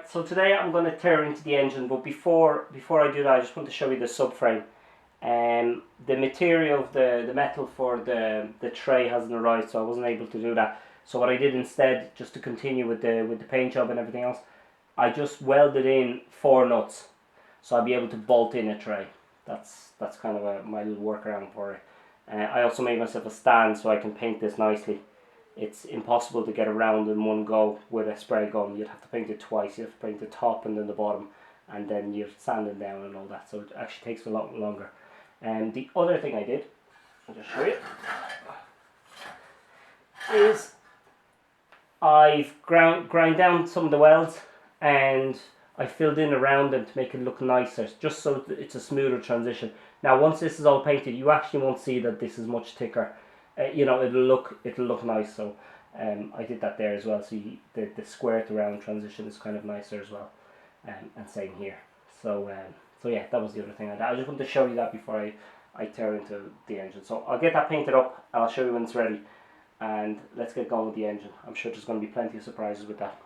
Alright, so today I'm going to tear into the engine, but before I do that, I just want to show you the subframe. The material of the metal for the tray hasn't arrived, so I wasn't able to do that. So what I did instead, just to continue with the paint job and everything else, I just welded in 4 nuts, so I'll be able to bolt in a tray. That's kind of my little workaround for it. I also made myself a stand so I can paint this nicely. It's impossible to get around in one go with a spray gun. You'd have to paint it twice. You have to paint the top and then the bottom, and then you're sanding down and all that, so it actually takes a lot longer. And the other thing I did, I'll just show you, is I've ground down some of the welds and I filled in around them to make it look nicer, just so it's a smoother transition. Now once this is all painted, you actually won't see that this is much thicker. You know, it'll look nice. So I did that there as well. So the square to round transition is kind of nicer as well. And same here. So yeah, that was the other thing I did. I just wanted to show you that before I tear into the engine. So I'll get that painted up and I'll show you when it's ready. And let's get going with the engine. I'm sure there's going to be plenty of surprises with that.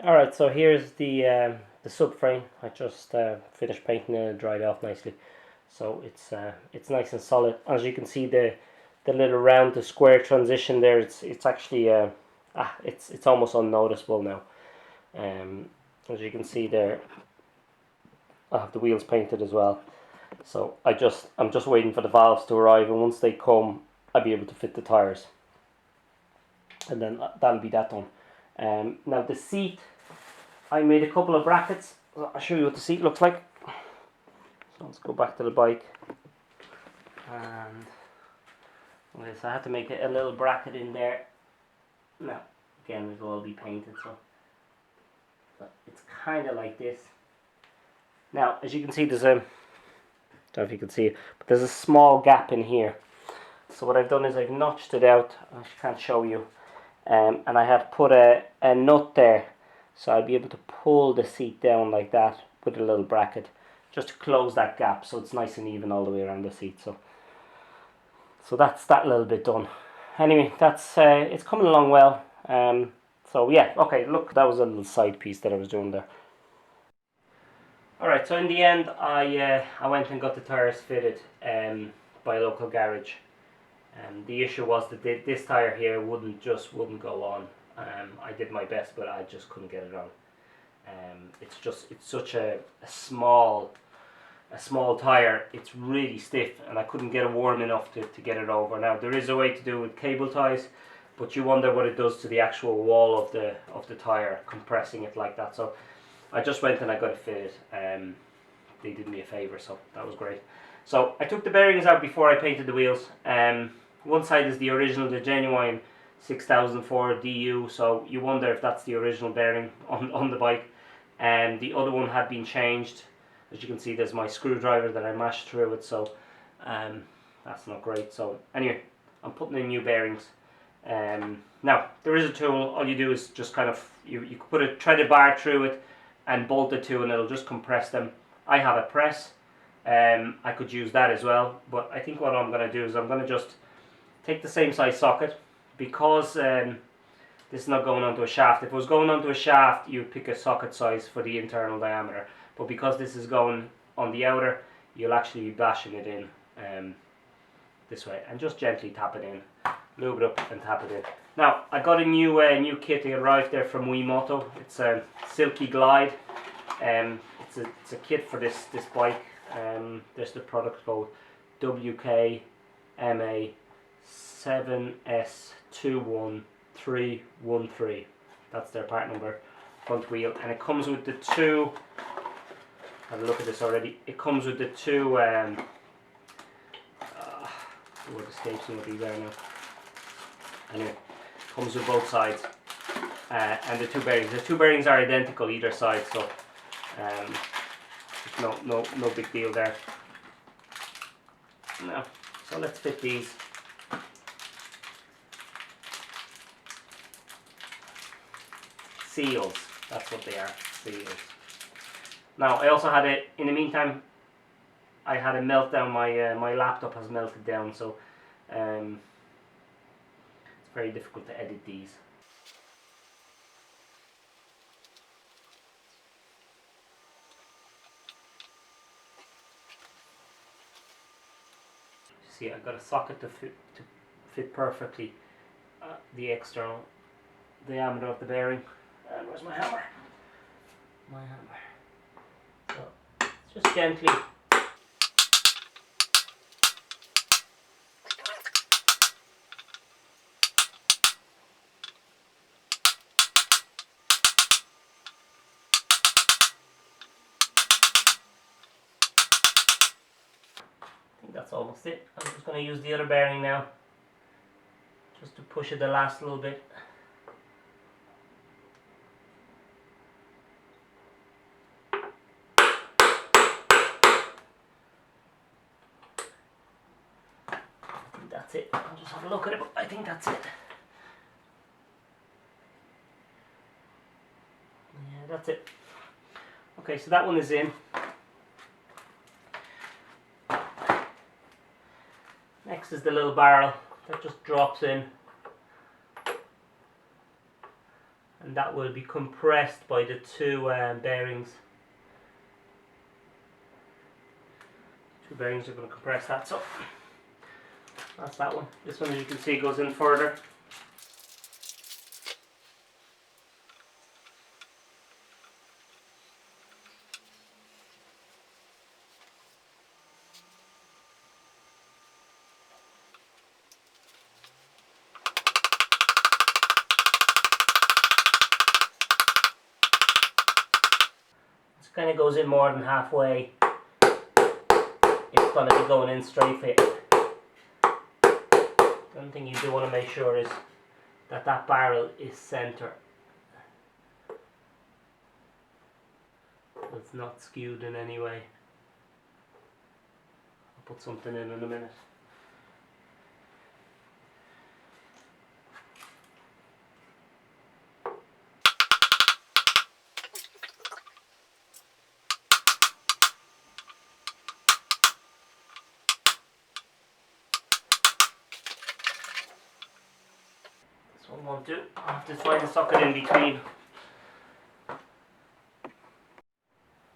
Alright, so here's the subframe. I just finished painting it and dried off nicely. So it's nice and solid. As you can see, the little round to square transition there, it's actually it's almost unnoticeable now. As you can see there, I have the wheels painted as well. So I'm just waiting for the valves to arrive, and once they come, I'll be able to fit the tires, and then that'll be that done. Now the seat, I made a couple of brackets. I'll show you what the seat looks like. So let's go back to the bike, and okay, so I had to make a little bracket in there. Now again, it'll all be painted, so it's kind of like this. Now as you can see, there's I don't know if you can see it, but there's a small gap in here. So what I've done is I've notched it out. I can't show you, and I have put a nut there, so I'll be able to pull the seat down like that with a little bracket, just to close that gap so it's nice and even all the way around the seat. So that's that little bit done. Anyway, that's it's coming along well. So yeah, okay, look, that was a little side piece that I was doing there. Alright, so in the end I went and got the tires fitted by a local garage. The issue was that this tire here wouldn't go on. I did my best, but I just couldn't get it on. It's such a small tire. It's really stiff, and I couldn't get it warm enough to get it over. Now there is a way to do it with cable ties, but you wonder what it does to the actual wall of the tire, compressing it like that. So I just went and I got it fitted. They did me a favour, so that was great. So I took the bearings out before I painted the wheels. One side is the original, the genuine 6004 DU, so you wonder if that's the original bearing on the bike. And the other one had been changed. As you can see, there's my screwdriver that I mashed through it, so that's not great. So anyway, I'm putting in new bearings. Now there is a tool. All you do is just kind of you put a threaded bar through it and bolt it to, and it'll just compress them. I have a press. I could use that as well, but I think what I'm going to do is I'm going to just take the same size socket, because this is not going onto a shaft. If it was going onto a shaft, you'd pick a socket size for the internal diameter, but because this is going on the outer, you'll actually be bashing it in this way, and just gently tap it in, lube it up and tap it in. Now I got a new kit. It arrived there from Wiimoto. It's a Silky Glide. It's a kit for this bike. There's the product code WKMA7S21313. That's their part number, front wheel, and it comes with the two. Have a look at this already. It comes with the two. What escapes me what these are now. Anyway, comes with both sides, and the two bearings. The two bearings are identical either side, so no big deal there. Now, so let's fit these. Seals, that's what they are, seals. Now I also had in the meantime, I had a meltdown. My laptop has melted down, so it's very difficult to edit these. see, I got a socket to fit perfectly the external diameter of the bearing. And where's my hammer? My hammer. So just gently. I think that's almost it. I'm just going to use the other bearing now, just to push it the last little bit. I think that's it. I'll just have a look at it, but I think that's it. Yeah, that's it. Okay, so that one is in. Next is the little barrel that just drops in, and that will be compressed by the two bearings. Two bearings are going to compress that, so that's that one. This one, as you can see, goes in further. Kind of goes in more than halfway. It's going to be going in straight fit. The only thing you do want to make sure is that that barrel is center. It's not skewed in any way. I'll put something in a minute. Won't do. I'll have to find a socket in between.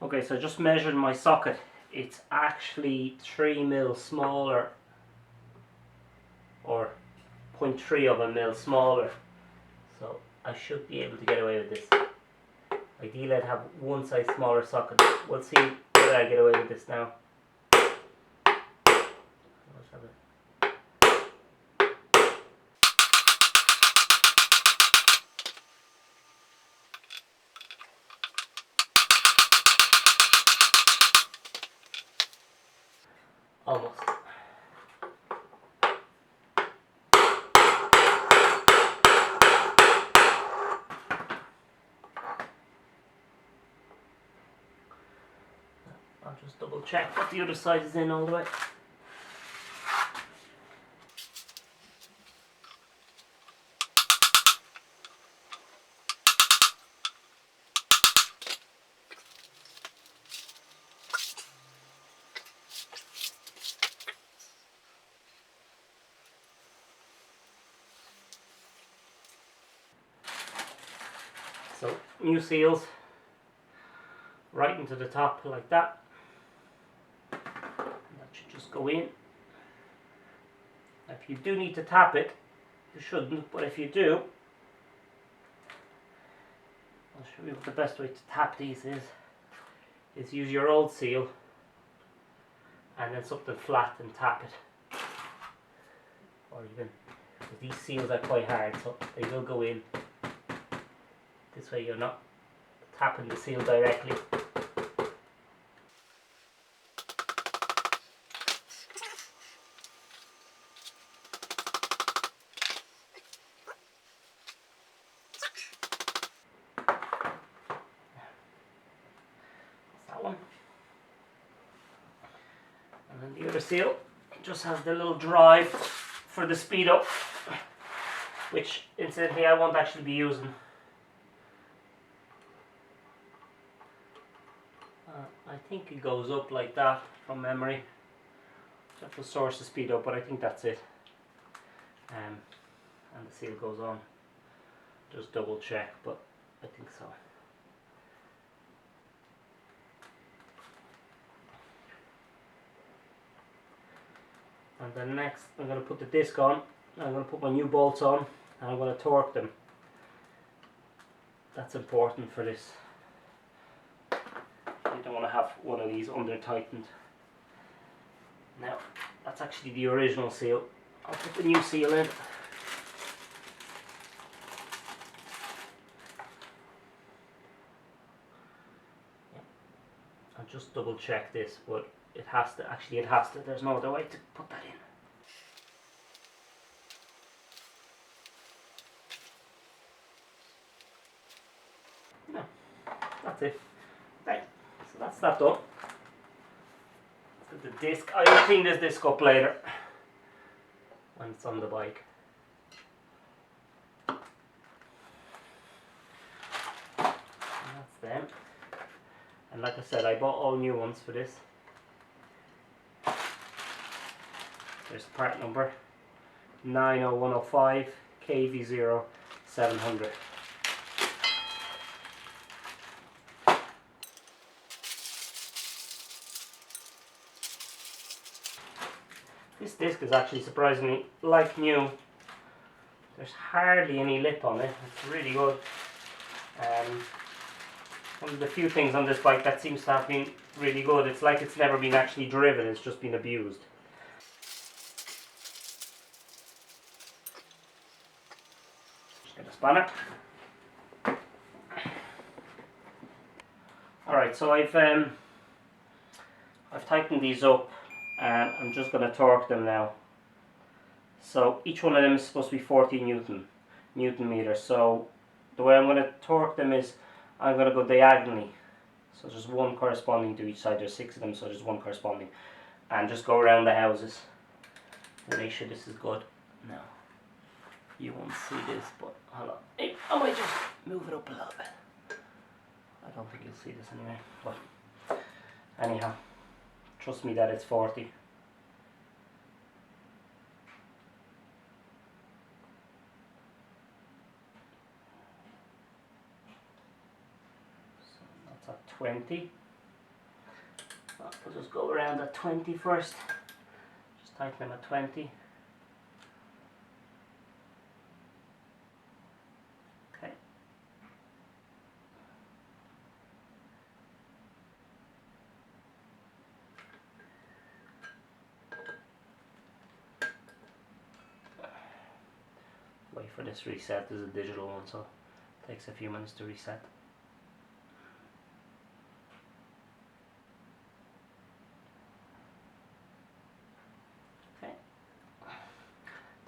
Okay, so I just measured my socket. It's actually 3mm smaller, or 0.3 of a mil smaller. So I should be able to get away with this. Ideally I'd have one size smaller socket. We'll see whether I get away with this now. Let's have it. Almost. I'll just double check that the other side is in all the way. So, new seals right into the top like that. And that should just go in. If you do need to tap it, you shouldn't, but if you do, I'll show you what the best way to tap these is use your old seal and then something flat and tap it. Or even, because these seals are quite hard, so they will go in. This way you're not tapping the seal directly. That's that one. And then the other seal just has the little drive for the speed up, which incidentally I won't actually be using. I think it goes up like that from memory. So that will source the speed up, but I think that's it. And the seal goes on. Just double check, but I think so. And then next I'm going to put the disc on, I'm going to put my new bolts on, and I'm going to torque them. That's important for this. You don't want to have one of these under tightened. Now, that's actually the original seal. I'll put the new seal in. I'll just double check this, but it has to, there's no other way to put that in. No, that's it. Right, so that's that done. Let's get the disc. I'll clean this disc up later when it's on the bike. And that's them. And like I said, I bought all new ones for this. There's part number 90105 KV0700. This disc is actually surprisingly like new. There's hardly any lip on it. It's really good. One of the few things on this bike that seems to have been really good. It's like it's never been actually driven, it's just been abused. Just get a spanner. Alright, so I've tightened these up and I'm just going to torque them now. So each one of them is supposed to be 40 Newton meters. So the way I'm going to torque them is I'm going to go diagonally. So just one corresponding to each side. There's 6 of them, so just one corresponding. And just go around the houses. And make sure this is good. Now, you won't see this, but hold on. I might just move it up a little bit. I don't think you'll see this anyway. But anyhow, trust me that it's 40. At 20. I'll just go around at 20 first. Just tighten them at 20. Okay. Wait for this reset. There's a digital one, so it takes a few minutes to reset.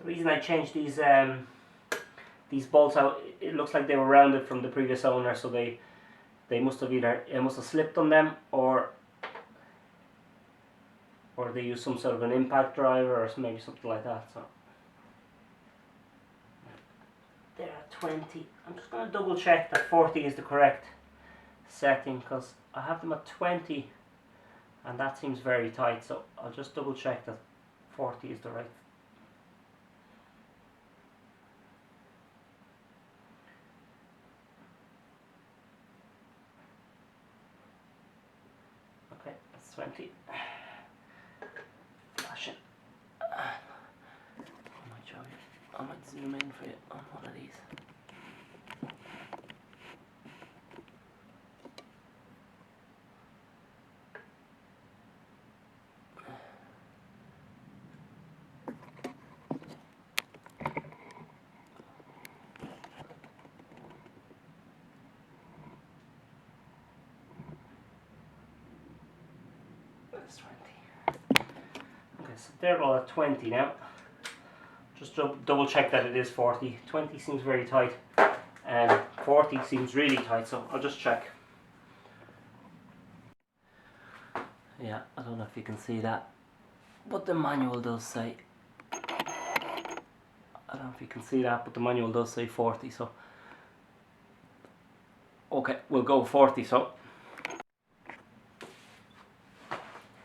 The reason I changed these bolts out, it looks like they were rounded from the previous owner, so they must have it must have slipped on them, or they used some sort of an impact driver or maybe something like that. So they're at 20. I'm just going to double check that 40 is the correct setting, because I have them at 20 and that seems very tight, so I'll just double check that 40 is the right. Okay, that's 20. Flash it. I might zoom in for you on one of these. That's 20. Okay, so they're all at 20 now. Just double check that it is 40. 20 seems very tight and 40 seems really tight, so I'll just check. Yeah, I don't know if you can see that, but the manual does say, I don't know if you can see that, but the manual does say 40, so okay, we'll go 40. So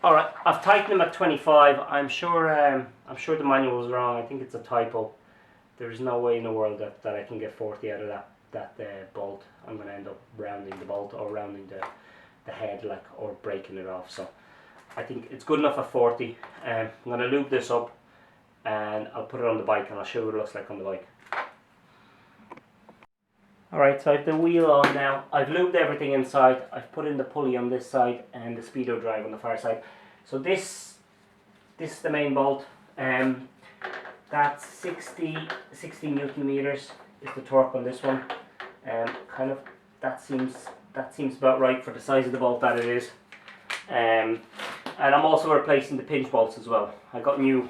alright, I've tightened them at 25. I'm sure the manual was wrong. I think it's a typo. There's no way in the world that I can get 40 out of that bolt. I'm going to end up rounding the bolt or rounding the head, like, or breaking it off. So I think it's good enough at 40. I'm going to lube this up and I'll put it on the bike and I'll show you what it looks like on the bike. Alright, so I have the wheel on now. I've lubed everything inside. I've put in the pulley on this side and the speedo drive on the far side. So this is the main bolt. That's 60 Newton meters is the torque on this one. Kind of that seems about right for the size of the bolt that it is. And I'm also replacing the pinch bolts as well. I got new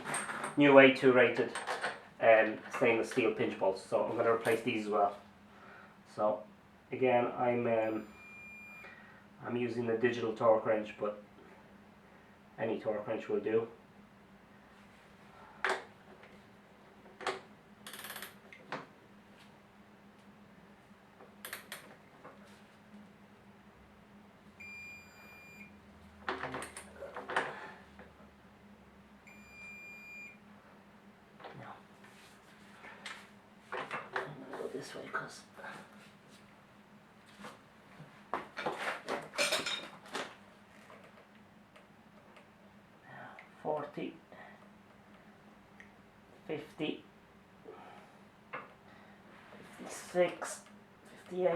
A2 rated stainless steel pinch bolts, so I'm going to replace these as well. So again, I'm using the digital torque wrench, but any torque wrench will do. This way, because 40, 50, 56, 58,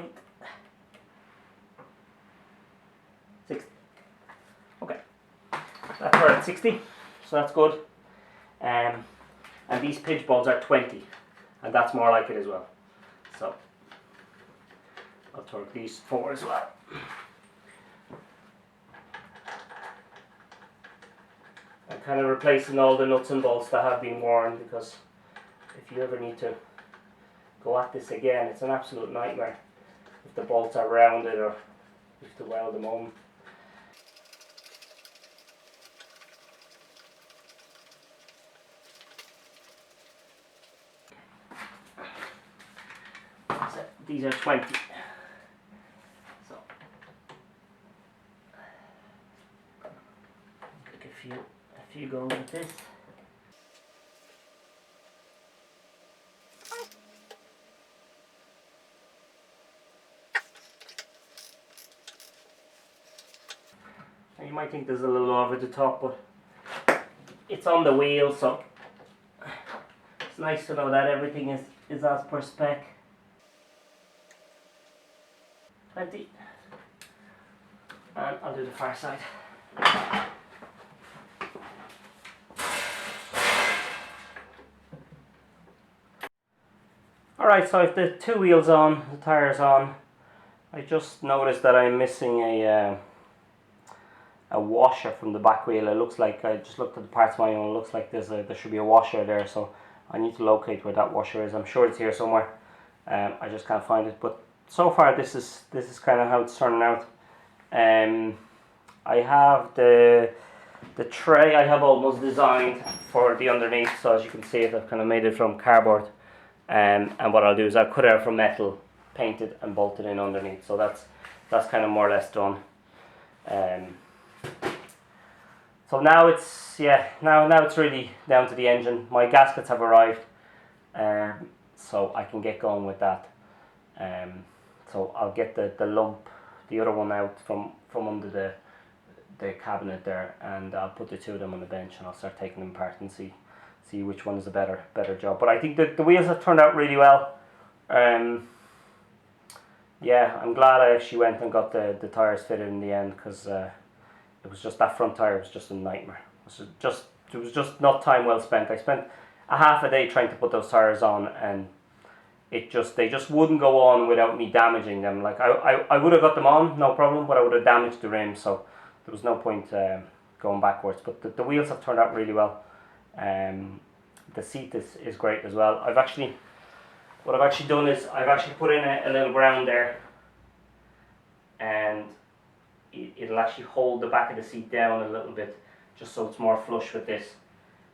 60. Okay, that's we're at 60, so that's good. And these pinch bolts are 20, and that's more like it as well. So I'll torque these 4 as well. I'm kind of replacing all the nuts and bolts that have been worn, because if you ever need to go at this again, it's an absolute nightmare if the bolts are rounded or if to weld them on. So these are 20. So take a few goes with this. And you might think there's a little over the top, but it's on the wheel, so it's nice to know that everything is as per spec. 20. And I'll do the far side. Alright, so I have the 2 wheels on, the tyres on. I just noticed that I'm missing a washer from the back wheel. It looks like, I just looked at the parts manual, it looks like there should be a washer there, so I need to locate where that washer is. I'm sure it's here somewhere. I just can't find it, but so far this is kind of how it's turning out. I have the tray I have almost designed for the underneath, so as you can see I've kind of made it from cardboard, and what I'll do is I'll cut it out from metal, paint it and bolt it in underneath, so that's kind of more or less done. So now it's now it's really down to the engine. My gaskets have arrived, so I can get going with that. So I'll get the lump, the other one out from under the cabinet there, and I'll put the 2 of them on the bench and I'll start taking them apart and see which one is a better job. But I think that the wheels have turned out really well. Yeah, I'm glad I actually went and got the tyres fitted in the end, because it was just that front tyre was just a nightmare. It was just not time well spent. I spent a half a day trying to put those tyres on, and they just wouldn't go on without me damaging them. Like I would have got them on, no problem, but I would have damaged the rim, so there was no point going backwards. But the wheels have turned out really well. The seat is great as well. What I've actually done is I've actually put in a little ground there, and it'll actually hold the back of the seat down a little bit, just so it's more flush with this.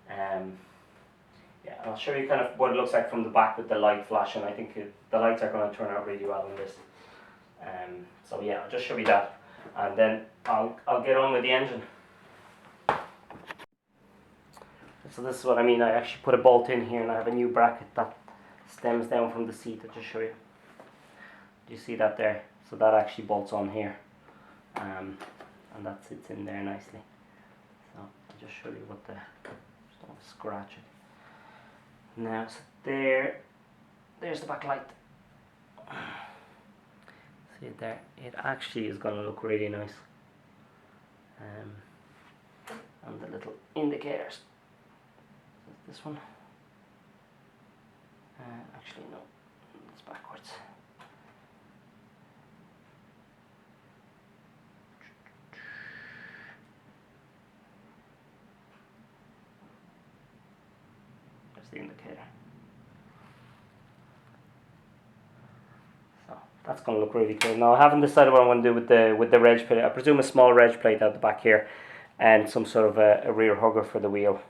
Yeah, and I'll show you kind of what it looks like from the back with the light flashing. I think the lights are going to turn out really well in this. So yeah, I'll just show you that, and then I'll get on with the engine. So this is what I mean. I actually put a bolt in here, and I have a new bracket that stems down from the seat. I'll just show you. Do you see that there? So that actually bolts on here, and that sits in there nicely. So I'll just show you what just don't want to scratch it. Now, so there's the backlight. See it there? It actually is going to look really nice. And the little indicators. This one. Actually, no, it's backwards. There's the indicator. So that's going to look really cool. Now I haven't decided what I'm going to do with the reg plate. I presume a small reg plate out the back here, and some sort of a rear hugger for the wheel.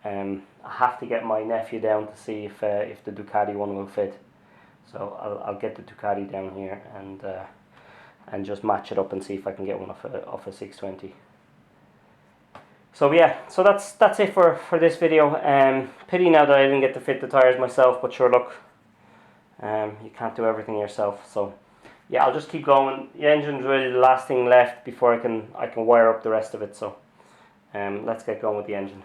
I have to get my nephew down to see if the Ducati one will fit. So I'll get the Ducati down here and just match it up and see if I can get one off a 620. So yeah, so that's it for this video. Pity now that I didn't get to fit the tires myself, but sure, look, you can't do everything yourself. So yeah, I'll just keep going. The engine's really the last thing left before I can wire up the rest of it. So let's get going with the engine.